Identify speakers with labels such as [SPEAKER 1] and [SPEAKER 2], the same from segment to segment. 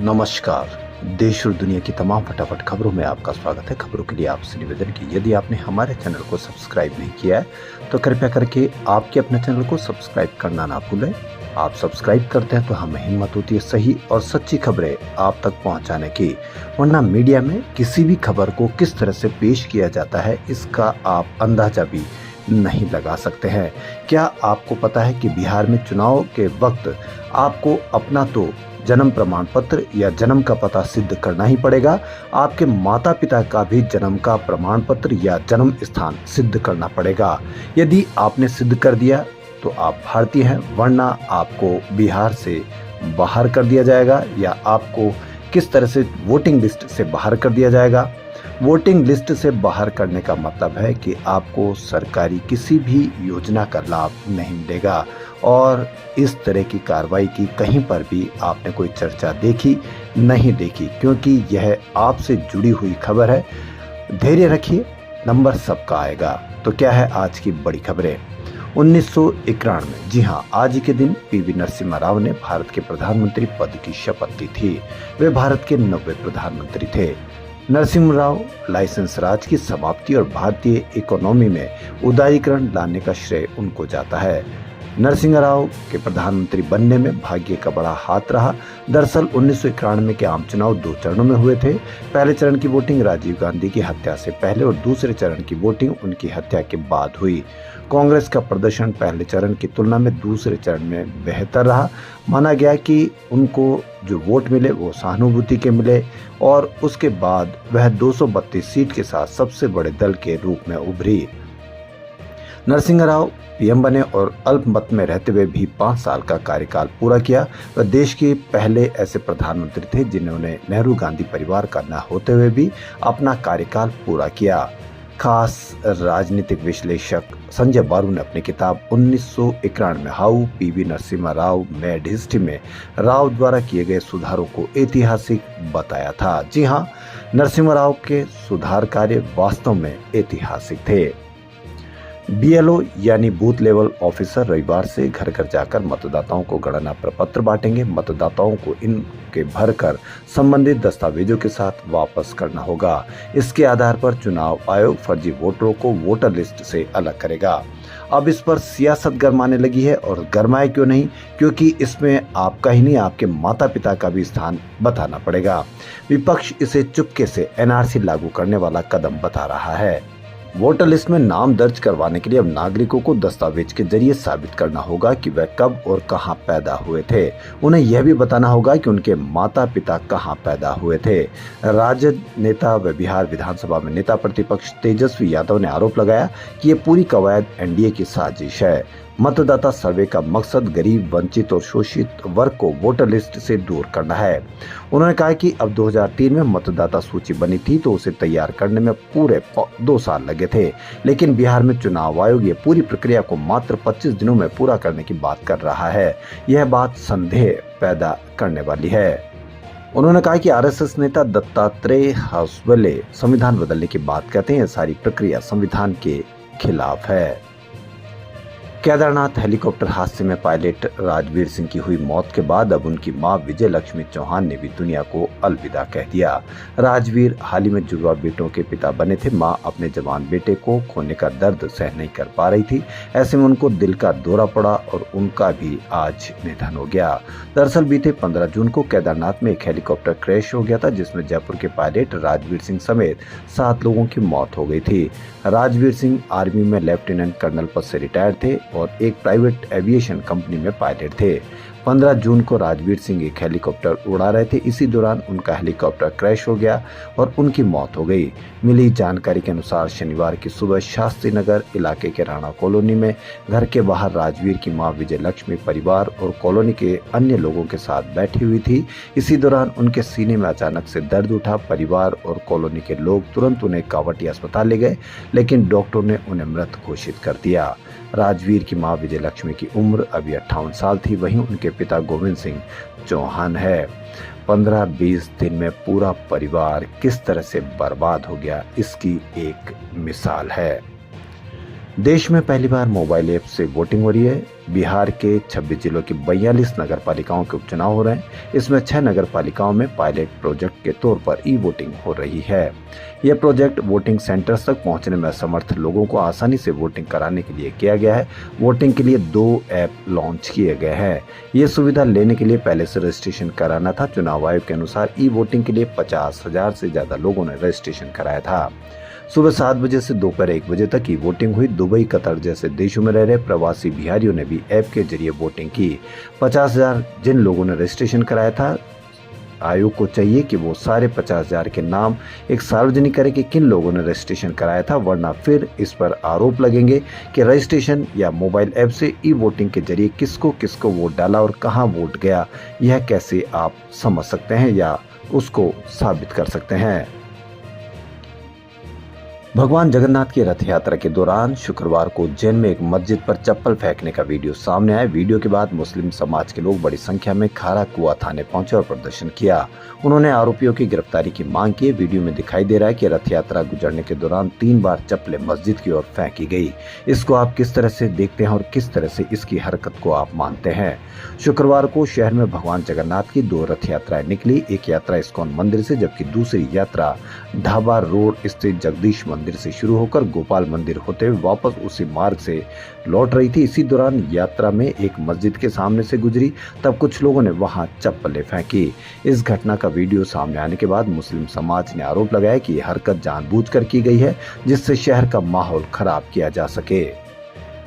[SPEAKER 1] नमस्कार। देश और दुनिया की तमाम फटाफट खबरों में आपका स्वागत है। खबरों के लिए आपसे निवेदन की यदि आपने हमारे चैनल को सब्सक्राइब नहीं किया है तो कृपया करके आपके अपने चैनल को सब्सक्राइब करना ना भूलें। आप सब्सक्राइब करते हैं तो हमें हिम्मत होती है सही और सच्ची खबरें आप तक पहुंचाने की। वरना मीडिया में किसी भी खबर को किस तरह से पेश किया जाता है इसका आप अंदाजा भी नहीं लगा सकते हैं। क्या आपको पता है कि बिहार में चुनाव के वक्त आपको अपना तो जन्म प्रमाण पत्र या जन्म का पता सिद्ध करना ही पड़ेगा, आपके माता पिता का भी जन्म का प्रमाण पत्र या जन्म स्थान सिद्ध करना पड़ेगा। यदि आपने सिद्ध कर दिया तो आप भारतीय हैं, वरना आपको बिहार से बाहर कर दिया जाएगा या आपको किस तरह से वोटिंग लिस्ट से बाहर कर दिया जाएगा। वोटिंग लिस्ट से बाहर करने का मतलब है कि आपको सरकारी किसी भी योजना का लाभ नहीं मिलेगा और इस तरह की कार्रवाई की कहीं पर भी आपने कोई चर्चा देखी नहीं देखी, क्योंकि यह आपसे जुड़ी हुई खबर है। धैर्य रखिए, नंबर सबका आएगा। तो क्या है आज की बड़ी खबरें। 1991, जी हाँ, आज ही के दिन पीवी नरसिम्हा राव ने भारत के प्रधानमंत्री पद की शपथ ली थी। वे भारत के 90वें प्रधानमंत्री थे। नरसिम्हा राव लाइसेंस राज की समाप्ति और भारतीय इकोनॉमी में उदारीकरण लाने का श्रेय उनको जाता है। नरसिम्हा राव के प्रधानमंत्री बनने में भाग्य का बड़ा हाथ रहा। दरअसल 1991 के आम चुनाव 2 चरणों में हुए थे। पहले चरण की वोटिंग राजीव गांधी की हत्या से पहले और दूसरे चरण की वोटिंग उनकी हत्या के बाद हुई। कांग्रेस का प्रदर्शन पहले चरण की तुलना में दूसरे चरण में बेहतर रहा। माना गया कि उनको जो वोट मिले वो सहानुभूति के मिले और उसके बाद वह 232 सीट के साथ सबसे बड़े दल के रूप में उभरी। नरसिम्हा राव पीएम बने और अल्पमत में रहते हुए भी 5 साल का कार्यकाल पूरा किया। वह देश के पहले ऐसे प्रधानमंत्री थे जिन्होंने नेहरू गांधी परिवार का न होते हुए भी अपना कार्यकाल पूरा किया। खास राजनीतिक विश्लेषक संजय बारू ने अपनी किताब 1991 में how PV Narasimha Rao made history में राव द्वारा किए गए सुधारों को ऐतिहासिक बताया था। जी हाँ, नरसिम्हा राव के सुधार कार्य वास्तव में ऐतिहासिक थे। बीएलओ यानी बूथ लेवल ऑफिसर रविवार से घर घर जाकर मतदाताओं को गणना प्रपत्र बांटेंगे। मतदाताओं को इनके भरकर संबंधित दस्तावेजों के साथ वापस करना होगा। इसके आधार पर चुनाव आयोग फर्जी वोटरों को वोटर लिस्ट से अलग करेगा। अब इस पर सियासत गरमाने लगी है और गरमाए क्यों नहीं, क्योंकि इसमें आपका ही नहीं आपके माता पिता का भी स्थान बताना पड़ेगा। विपक्ष इसे चुपके से एनआरसी लागू करने वाला कदम बता रहा है। वोटर लिस्ट में नाम दर्ज करवाने के लिए अब नागरिकों को दस्तावेज के जरिए साबित करना होगा कि वह कब और कहां पैदा हुए थे। उन्हें यह भी बताना होगा कि उनके माता पिता कहां पैदा हुए थे। राजद नेता व बिहार विधानसभा में नेता प्रतिपक्ष तेजस्वी यादव ने आरोप लगाया कि ये पूरी कवायद एनडीए की साजिश है। मतदाता सर्वे का मकसद गरीब, वंचित और शोषित वर्ग को वोटर लिस्ट से दूर करना है। उन्होंने कहा कि अब 2003 में मतदाता सूची बनी थी तो उसे तैयार करने में पूरे 2 साल लगे थे, लेकिन बिहार में चुनाव आयोग ये पूरी प्रक्रिया को मात्र 25 दिनों में पूरा करने की बात कर रहा है। यह बात संदेह पैदा करने वाली है। उन्होंने कहा कि आरएसएस नेता दत्तात्रेय होसबले संविधान बदलने की बात कहते हैं। यह सारी प्रक्रिया संविधान के खिलाफ है। केदारनाथ हेलीकॉप्टर हादसे में पायलट राजवीर सिंह की हुई मौत के बाद अब उनकी मां विजय लक्ष्मी चौहान ने भी दुनिया को अलविदा कह दिया। राजवीर हाल ही में जुड़वा बेटों के पिता बने थे। मां अपने जवान बेटे को खोने का दर्द सह नहीं कर पा रही थी। ऐसे में उनको दिल का दौरा पड़ा और उनका भी आज निधन हो गया। दरअसल बीते 15 जून को केदारनाथ में एक हेलीकॉप्टर क्रैश हो गया था जिसमें जयपुर के पायलट राजवीर सिंह समेत 7 लोगों की मौत हो गई थी। राजवीर सिंह आर्मी में लेफ्टिनेंट कर्नल पद से रिटायर थे और एक प्राइवेट एविएशन कंपनी में पायलट थे। 15 जून को राजवीर सिंह एक हेलीकॉप्टर उड़ा रहे थे। इसी दौरान उनका हेलीकॉप्टर क्रैश हो गया और उनकी मौत हो गई। मिली जानकारी के अनुसार शनिवार की सुबह शास्त्री नगर इलाके के राणा कॉलोनी में घर के बाहर राजवीर की मां विजय लक्ष्मी परिवार और कॉलोनी के अन्य लोगों के साथ बैठी हुई थी। इसी दौरान उनके सीने में अचानक से दर्द उठा। परिवार और कॉलोनी के लोग तुरंत उन्हें कावटी अस्पताल ले गए, लेकिन डॉक्टरों ने उन्हें मृत घोषित कर दिया। राजवीर की मां विजय लक्ष्मी की उम्र अभी 58 साल थी। वहीं उनके पिता गोविंद सिंह चौहान है। 15-20 दिन में पूरा परिवार किस तरह से बर्बाद हो गया, इसकी एक मिसाल है। देश में पहली बार मोबाइल ऐप से वोटिंग हो रही है। बिहार के 26 जिलों की 42 नगर पालिकाओं के उपचुनाव हो रहे हैं। इसमें 6 नगर पालिकाओं में पायलट प्रोजेक्ट के तौर पर ई वोटिंग हो रही है। यह प्रोजेक्ट वोटिंग सेंटर्स तक पहुंचने में असमर्थ लोगों को आसानी से वोटिंग कराने के लिए किया गया है। वोटिंग के लिए 2 ऐप लॉन्च किए गए हैं। ये सुविधा लेने के लिए पहले से रजिस्ट्रेशन कराना था। चुनाव आयोग के अनुसार ई वोटिंग के लिए 50,000 से ज्यादा लोगों ने रजिस्ट्रेशन कराया था। सुबह 7 बजे से दोपहर 1 बजे तक की वोटिंग हुई। दुबई, कतर जैसे देशों में रह रहे प्रवासी बिहारियों ने भी ऐप के जरिए वोटिंग की। 50,000 जिन लोगों ने रजिस्ट्रेशन कराया था, आयोग को चाहिए कि वो सारे 50,000 के नाम एक सार्वजनिक करे कि किन लोगों ने रजिस्ट्रेशन कराया था, वरना फिर इस पर आरोप लगेंगे कि रजिस्ट्रेशन या मोबाइल ऐप से ई वोटिंग के जरिए किसको किसको वोट डाला और कहां वोट गया, यह कैसे आप समझ सकते हैं या उसको साबित कर सकते हैं। भगवान जगन्नाथ की रथ यात्रा के दौरान शुक्रवार को उज्जैन में एक मस्जिद पर चप्पल फेंकने का वीडियो सामने आया। वीडियो के बाद मुस्लिम समाज के लोग बड़ी संख्या में खारा कुआं थाने पहुंचे और प्रदर्शन किया। उन्होंने आरोपियों की गिरफ्तारी की मांग की। वीडियो में दिखाई दे रहा है कि रथ यात्रा गुजरने के दौरान 3 बार चप्पलें मस्जिद की ओर फेंकी गई। इसको आप किस तरह से देखते हैं और किस तरह से इसकी हरकत को आप मानते हैं? शुक्रवार को शहर में भगवान जगन्नाथ की 2 रथ यात्राएं निकली। एक यात्रा इस्कॉन मंदिर से, जबकि दूसरी यात्रा ढाबा रोड स्थित जगदीश मंदिर से शुरू होकर गोपाल मंदिर होते हुए वापस उसी मार्ग से लौट रही थी। इसी दौरान यात्रा में एक मस्जिद के सामने से गुजरी, तब कुछ लोगों ने वहां चप्पलें फेंकी। इस घटना का वीडियो सामने आने के बाद मुस्लिम समाज ने आरोप लगाया कि यह हरकत जानबूझकर की गई है, जिससे शहर का माहौल खराब किया जा सके।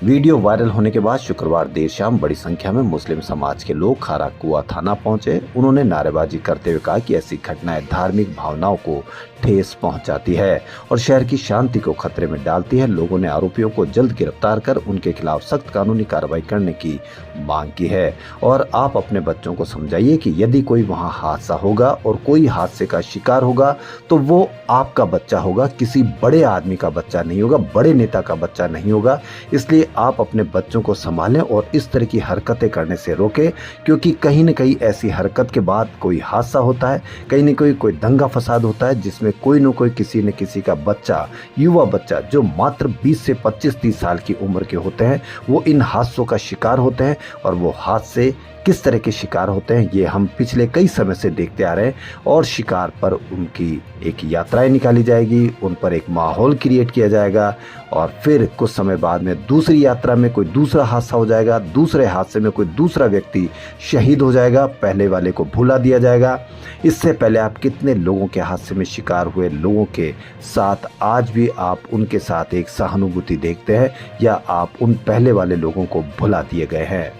[SPEAKER 1] वीडियो वायरल होने के बाद शुक्रवार देर शाम बड़ी संख्या में मुस्लिम समाज के लोग खारा कुआं थाना पहुंचे। उन्होंने नारेबाजी करते हुए कहा कि ऐसी घटनाएं धार्मिक भावनाओं को ठेस पहुंचाती है और शहर की शांति को खतरे में डालती है। लोगों ने आरोपियों को जल्द गिरफ्तार कर उनके खिलाफ सख्त कानूनी कार्रवाई करने की मांग की है। और आप अपने बच्चों को समझाइए कि यदि कोई वहां हादसा होगा और कोई हादसे का शिकार होगा तो वो आपका बच्चा होगा, किसी बड़े आदमी का बच्चा नहीं होगा, बड़े नेता का बच्चा नहीं होगा। इसलिए आप अपने बच्चों को संभालें और इस तरह की हरकतें करने से रोकें, क्योंकि कहीं न कहीं ऐसी हरकत के बाद कोई हादसा होता है, कहीं न कहीं कोई दंगा फसाद होता है, जिसमें कोई न कोई किसी न किसी का बच्चा, युवा बच्चा जो मात्र 20 से 25-30 साल की उम्र के होते हैं, वो इन हादसों का शिकार होते हैं। और वो हादसे किस तरह के शिकार होते हैं ये हम पिछले कई समय से देखते आ रहे हैं। और शिकार पर उनकी एक यात्राएं निकाली जाएगी, उन पर एक माहौल क्रिएट किया जाएगा और फिर कुछ समय बाद में दूसरी यात्रा में कोई दूसरा हादसा हो जाएगा, दूसरे हादसे में कोई दूसरा व्यक्ति शहीद हो जाएगा, पहले वाले को भुला दिया जाएगा। इससे पहले आप कितने लोगों के हादसे में शिकार हुए लोगों के साथ आज भी आप उनके साथ एक सहानुभूति देखते हैं या आप उन पहले वाले लोगों को भुला दिए गए हैं?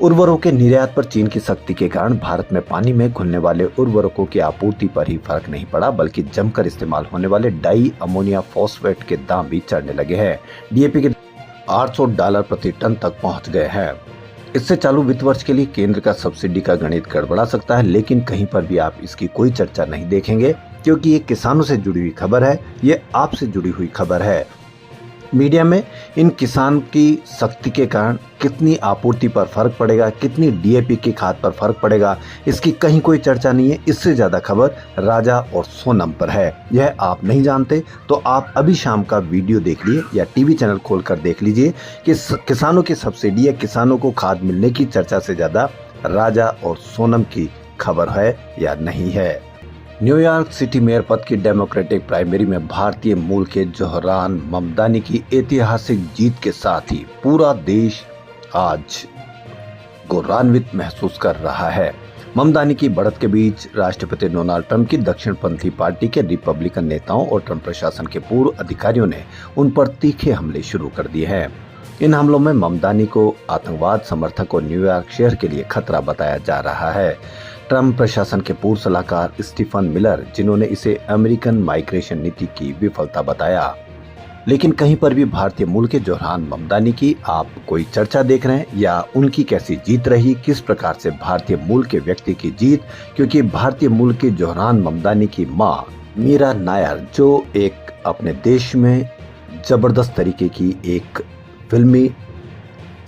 [SPEAKER 1] उर्वरकों के निर्यात पर चीन की सख्ती के कारण भारत में पानी में घुलने वाले उर्वरकों की आपूर्ति पर ही फर्क नहीं पड़ा, बल्कि जमकर इस्तेमाल होने वाले डाई अमोनिया फॉस्फेट के दाम भी चढ़ने लगे हैं। डीएपी के $800 प्रति टन तक पहुंच गए हैं। इससे चालू वित्त वर्ष के लिए केंद्र का सब्सिडी का गणित गड़बड़ा सकता है, लेकिन कहीं पर भी आप इसकी कोई चर्चा नहीं देखेंगे, क्योंकि ये किसानों से जुड़ी हुई खबर है, ये आपसे जुड़ी हुई खबर है। मीडिया में इन किसान की सख्ती के कारण कितनी आपूर्ति पर फर्क पड़ेगा, कितनी डीएपी की खाद पर फर्क पड़ेगा, इसकी कहीं कोई चर्चा नहीं है। इससे ज्यादा खबर राजा और सोनम पर है। यह आप नहीं जानते तो आप अभी शाम का वीडियो देख लीजिए या टीवी चैनल खोलकर देख लीजिए कि किसानों की सब्सिडी या किसानों को खाद मिलने की चर्चा से ज्यादा राजा और सोनम की खबर है या नहीं है। न्यूयॉर्क सिटी मेयर पद की डेमोक्रेटिक प्राइमरी में भारतीय मूल के जोहरान ममदानी की ऐतिहासिक जीत के साथ ही पूरा देश आज गौरवान्वित महसूस कर रहा है। ममदानी की बढ़त के बीच राष्ट्रपति डोनाल्ड ट्रंप की दक्षिणपंथी पार्टी के रिपब्लिकन नेताओं और ट्रंप प्रशासन के पूर्व अधिकारियों ने उन पर तीखे हमले शुरू कर दिए हैं। इन हमलों में ममदानी को आतंकवाद समर्थक और न्यूयॉर्क शहर के लिए खतरा बताया जा रहा है। ट्रंप प्रशासन के पूर्व सलाहकार स्टीफन मिलर, जिन्होंने इसे अमेरिकन माइग्रेशन नीति की विफलता बताया। लेकिन कहीं पर भी भारतीय मूल के जोहरान ममदानी की आप कोई चर्चा देख रहे हैं या उनकी कैसी जीत रही, किस प्रकार से भारतीय मूल के व्यक्ति की जीत? क्योंकि भारतीय मूल के जोहरान ममदानी की मां मीरा नायर, जो एक अपने देश में जबरदस्त तरीके की एक फिल्मी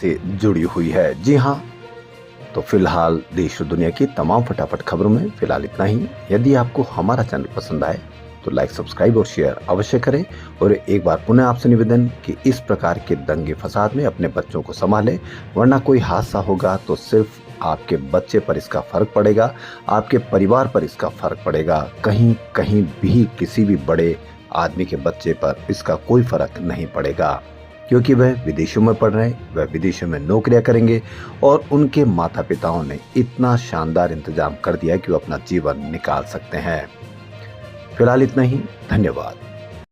[SPEAKER 1] से जुड़ी हुई है। जी हाँ, तो फिलहाल देश और दुनिया की तमाम फटाफट खबरों में फिलहाल इतना ही। यदि आपको हमारा चैनल पसंद आए तो लाइक, सब्सक्राइब और शेयर अवश्य करें। और एक बार पुनः आपसे निवेदन कि इस प्रकार के दंगे फसाद में अपने बच्चों को संभालें, वरना कोई हादसा होगा तो सिर्फ आपके बच्चे पर इसका फर्क पड़ेगा, आपके परिवार पर इसका फर्क पड़ेगा। कहीं कहीं भी किसी भी बड़े आदमी के बच्चे पर इसका कोई फर्क नहीं पड़ेगा, क्योंकि वह विदेशों में पढ़ रहे हैं, वह विदेशों में नौकरियां करेंगे और उनके माता पिताओं ने इतना शानदार इंतजाम कर दिया कि वो अपना जीवन निकाल सकते हैं। फिलहाल इतना ही। धन्यवाद।